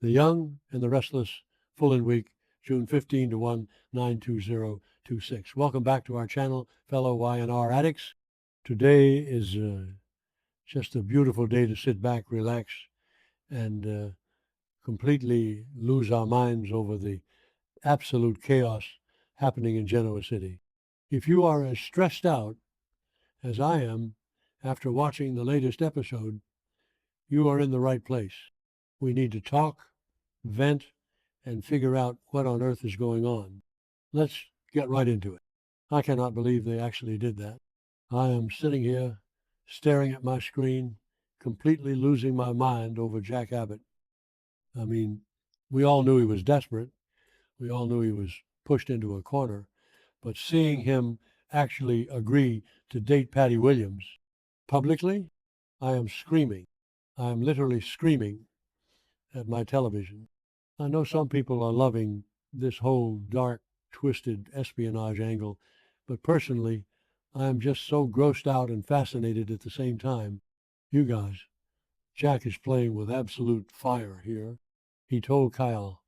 The Young and the Restless, full and weak, June 15 to 1, 92026. Welcome back to our channel, fellow Y&R addicts. Today is just a beautiful day to sit back, relax, and completely lose our minds over the absolute chaos happening in Genoa City. If you are as stressed out as I am after watching the latest episode, you are in the right place. We need to talk, vent, and figure out what on earth is going on. Let's get right into it. I cannot believe they actually did that. I am sitting here staring at my screen, completely losing my mind over Jack Abbott. I mean, we all knew he was desperate. We all knew he was pushed into a corner. But seeing him actually agree to date Patty Williams publicly, I am screaming. I am literally screaming at my television. I know some people are loving this whole dark, twisted espionage angle, but personally, I am just so grossed out and fascinated at the same time. You guys, Jack is playing with absolute fire here. He told Kyle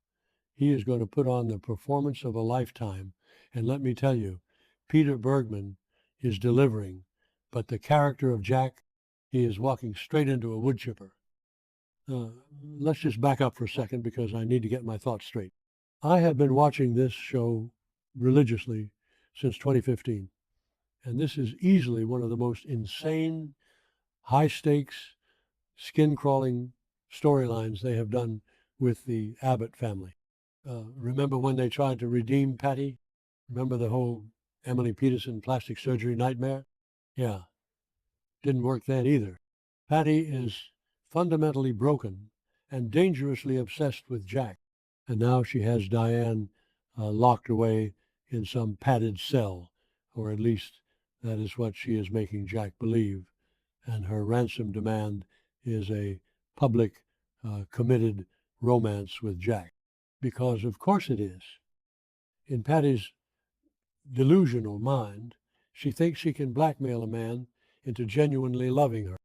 he is going to put on the performance of a lifetime, and let me tell you, Peter Bergman is delivering, but the character of Jack, he is walking straight into a wood chipper. Let's just back up for a second because I need to get my thoughts straight. I have been watching this show religiously since 2015, and this is easily one of the most insane, high-stakes, skin-crawling storylines they have done with the Abbott family. Remember when they tried to redeem Patty? Remember the whole Emily Peterson plastic surgery nightmare? Yeah, didn't work then either. Patty is fundamentally broken and dangerously obsessed with Jack. And now she has Diane locked away in some padded cell, or at least that is what she is making Jack believe. And her ransom demand is a public, committed romance with Jack. Because of course it is. In Patty's delusional mind, she thinks she can blackmail a man into genuinely loving her.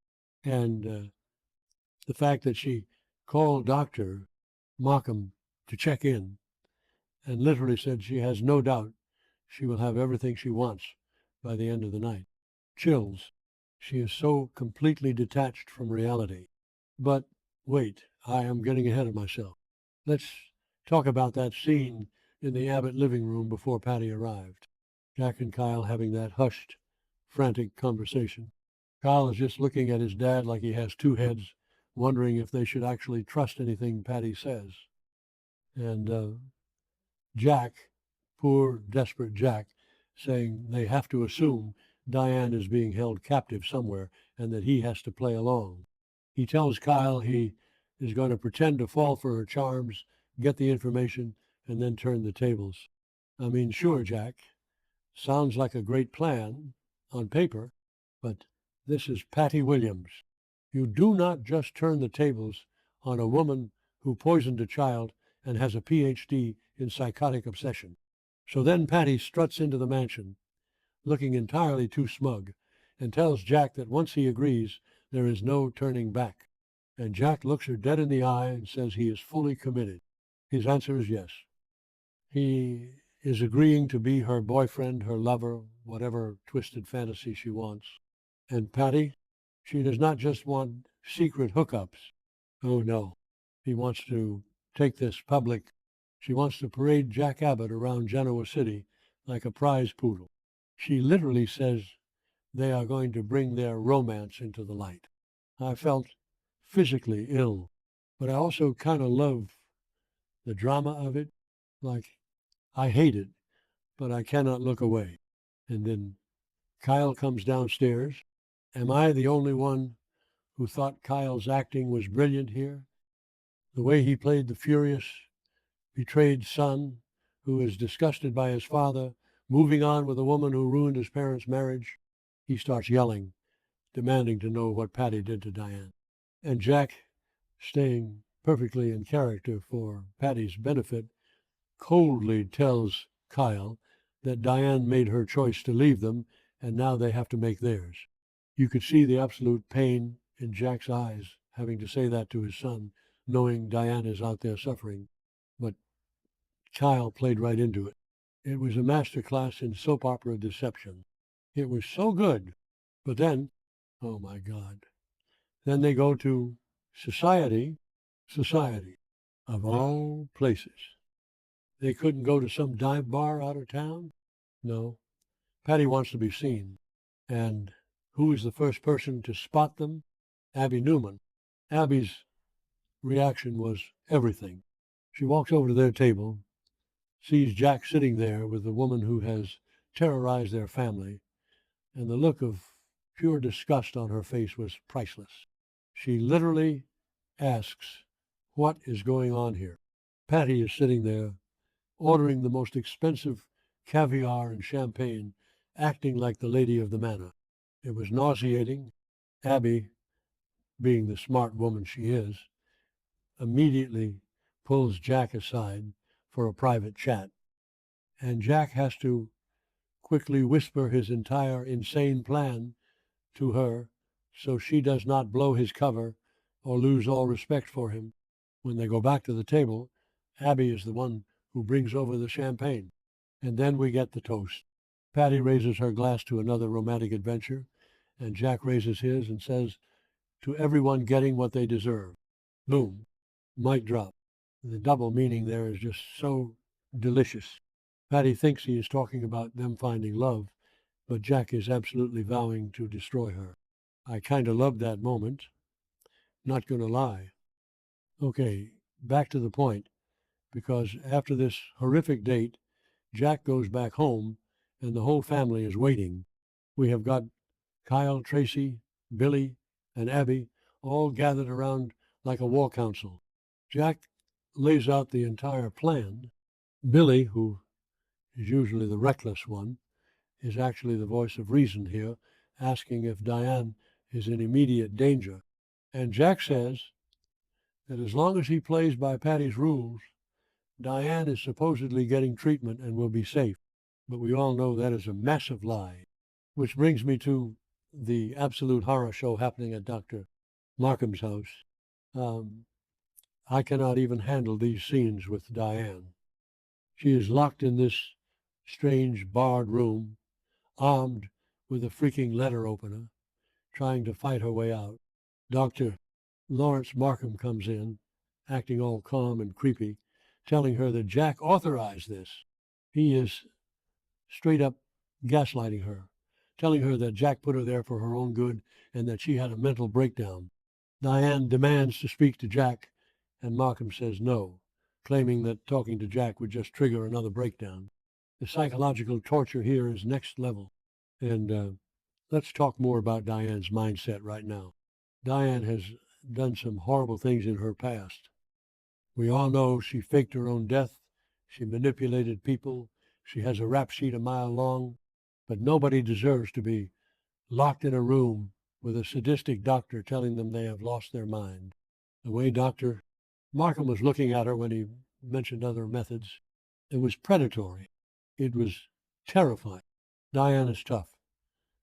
And the fact that she called Dr. Markham to check in and literally said she has no doubt she will have everything she wants by the end of the night. Chills. She is so completely detached from reality. But wait, I am getting ahead of myself. Let's talk about that scene in the Abbott living room before Patty arrived. Jack and Kyle having that hushed, frantic conversation. Kyle is just looking at his dad like he has two heads, wondering if they should actually trust anything Patty says. And Jack, poor, desperate Jack, saying they have to assume Diane is being held captive somewhere and that he has to play along. He tells Kyle he is going to pretend to fall for her charms, get the information, and then turn the tables. I mean, sure, Jack, sounds like a great plan on paper, but this is Patty Williams. You do not just turn the tables on a woman who poisoned a child and has a PhD in psychotic obsession. So then Patty struts into the mansion, looking entirely too smug, and tells Jack that once he agrees, there is no turning back. And Jack looks her dead in the eye and says he is fully committed. His answer is yes. He is agreeing to be her boyfriend, her lover, whatever twisted fantasy she wants. And Patty, she does not just want secret hookups. Oh no, he wants to take this public. She wants to parade Jack Abbott around Genoa City like a prize poodle. She literally says they are going to bring their romance into the light. I felt physically ill, but I also kind of love the drama of it. Like, I hate it, but I cannot look away. And then Kyle comes downstairs. Am I the only one who thought Kyle's acting was brilliant here? The way he played the furious, betrayed son who is disgusted by his father, moving on with a woman who ruined his parents' marriage. He starts yelling, demanding to know what Patty did to Diane. And Jack, staying perfectly in character for Patty's benefit, coldly tells Kyle that Diane made her choice to leave them, and now they have to make theirs. You could see the absolute pain in Jack's eyes, having to say that to his son, knowing Diane is out there suffering. But Kyle played right into it. It was a master class in soap opera deception. It was so good. But then, oh my God, then they go to society, of all places. They couldn't go to some dive bar out of town? No. Patty wants to be seen. And who is the first person to spot them? Abby Newman. Abby's reaction was everything. She walks over to their table, sees Jack sitting there with the woman who has terrorized their family, and the look of pure disgust on her face was priceless. She literally asks, "What is going on here?" Patty is sitting there, ordering the most expensive caviar and champagne, acting like the lady of the manor. It was nauseating. Abby, being the smart woman she is, immediately pulls Jack aside for a private chat. And Jack has to quickly whisper his entire insane plan to her so she does not blow his cover or lose all respect for him. When they go back to the table, Abby is the one who brings over the champagne. And then we get the toast. Patty raises her glass to another romantic adventure, and Jack raises his and says, "To everyone getting what they deserve." Boom. Mic drop. The double meaning there is just so delicious. Patty thinks he is talking about them finding love, but Jack is absolutely vowing to destroy her. I kind of loved that moment. Not going to lie. Okay, back to the point, because after this horrific date, Jack goes back home, and the whole family is waiting. We have got Kyle, Tracy, Billy, and Abby all gathered around like a war council. Jack lays out the entire plan. Billy, who is usually the reckless one, is actually the voice of reason here, asking if Diane is in immediate danger. And Jack says that as long as he plays by Patty's rules, Diane is supposedly getting treatment and will be safe. But we all know that is a massive lie. Which brings me to the absolute horror show happening at Dr. Markham's house. I cannot even handle these scenes with Diane. She is locked in this strange barred room, armed with a freaking letter opener, trying to fight her way out. Dr. Lawrence Markham comes in, acting all calm and creepy, telling her that Jack authorized this. He is straight up gaslighting her, telling her that Jack put her there for her own good and that she had a mental breakdown. Diane demands to speak to Jack, and Markham says no, claiming that talking to Jack would just trigger another breakdown. The psychological torture here is next level. And let's talk more about Diane's mindset right now. Diane has done some horrible things in her past. We all know she faked her own death. She manipulated people. She has a rap sheet a mile long. But nobody deserves to be locked in a room with a sadistic doctor telling them they have lost their mind. The way Dr. Markham was looking at her when he mentioned other methods, it was predatory. It was terrifying. Diane is tough,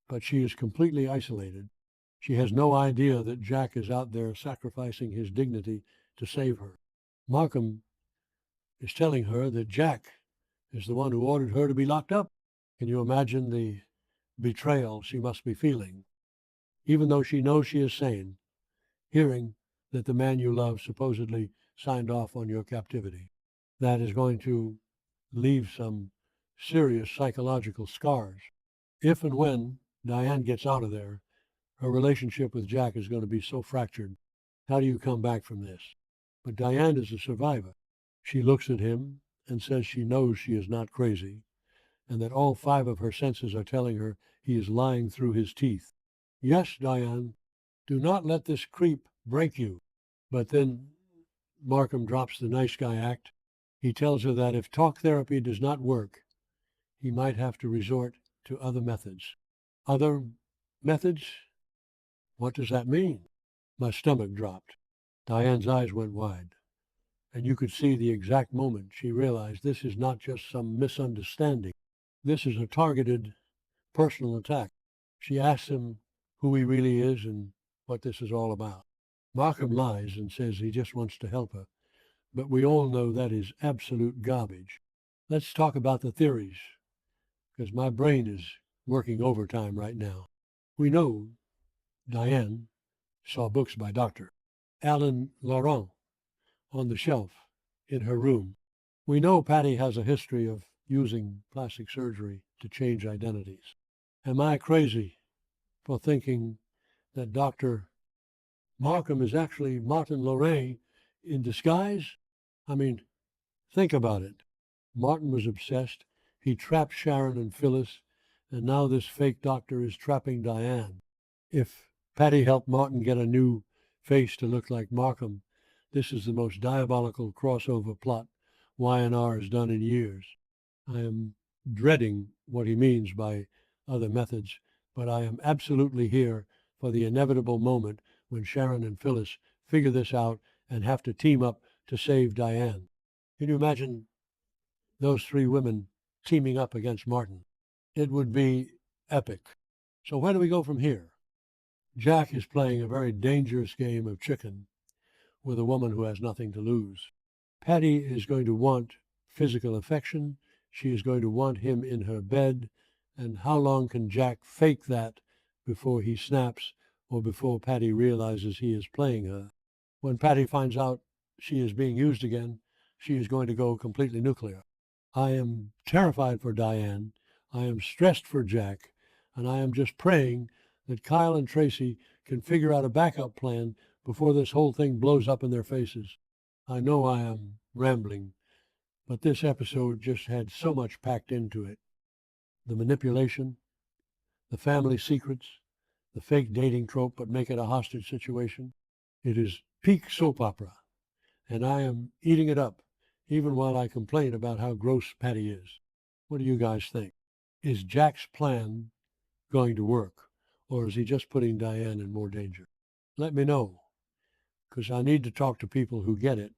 but she is completely isolated. She has no idea that Jack is out there sacrificing his dignity to save her. Markham is telling her that Jack is the one who ordered her to be locked up. Can you imagine the betrayal she must be feeling? Even though she knows she is sane, hearing that the man you love supposedly signed off on your captivity. That is going to leave some serious psychological scars. If and when Diane gets out of there, her relationship with Jack is going to be so fractured. How do you come back from this? But Diane is a survivor. She looks at him and says she knows she is not crazy, and that all 5 of her senses are telling her he is lying through his teeth. Yes, Diane, do not let this creep break you. But then Markham drops the nice guy act. He tells her that if talk therapy does not work, he might have to resort to other methods. Other methods? What does that mean? My stomach dropped. Diane's eyes went wide, and you could see the exact moment she realized this is not just some misunderstanding. This is a targeted personal attack. She asks him who he really is and what this is all about. Markham lies and says he just wants to help her, but we all know that is absolute garbage. Let's talk about the theories, because my brain is working overtime right now. We know Diane saw books by Dr. Alan Laurent on the shelf in her room. We know Patty has a history of using plastic surgery to change identities. Am I crazy for thinking that Dr. Markham is actually Martin Lorraine in disguise? I mean, think about it. Martin was obsessed. He trapped Sharon and Phyllis, and now this fake doctor is trapping Diane. If Patty helped Martin get a new face to look like Markham, this is the most diabolical crossover plot Y&R has done in years. I am dreading what he means by other methods, but I am absolutely here for the inevitable moment when Sharon and Phyllis figure this out and have to team up to save Diane. Can you imagine those three women teaming up against Martin? It would be epic. So where do we go from here? Jack is playing a very dangerous game of chicken with a woman who has nothing to lose. Patty is going to want physical affection. She is going to want him in her bed. And how long can Jack fake that before he snaps or before Patty realizes he is playing her? When Patty finds out she is being used again, she is going to go completely nuclear. I am terrified for Diane. I am stressed for Jack. And I am just praying that Kyle and Tracy can figure out a backup plan before this whole thing blows up in their faces. I know I am rambling, but this episode just had so much packed into it. The manipulation, the family secrets, the fake dating trope but make it a hostage situation. It is peak soap opera, and I am eating it up, even while I complain about how gross Patty is. What do you guys think? Is Jack's plan going to work, or is he just putting Diane in more danger? Let me know, because I need to talk to people who get it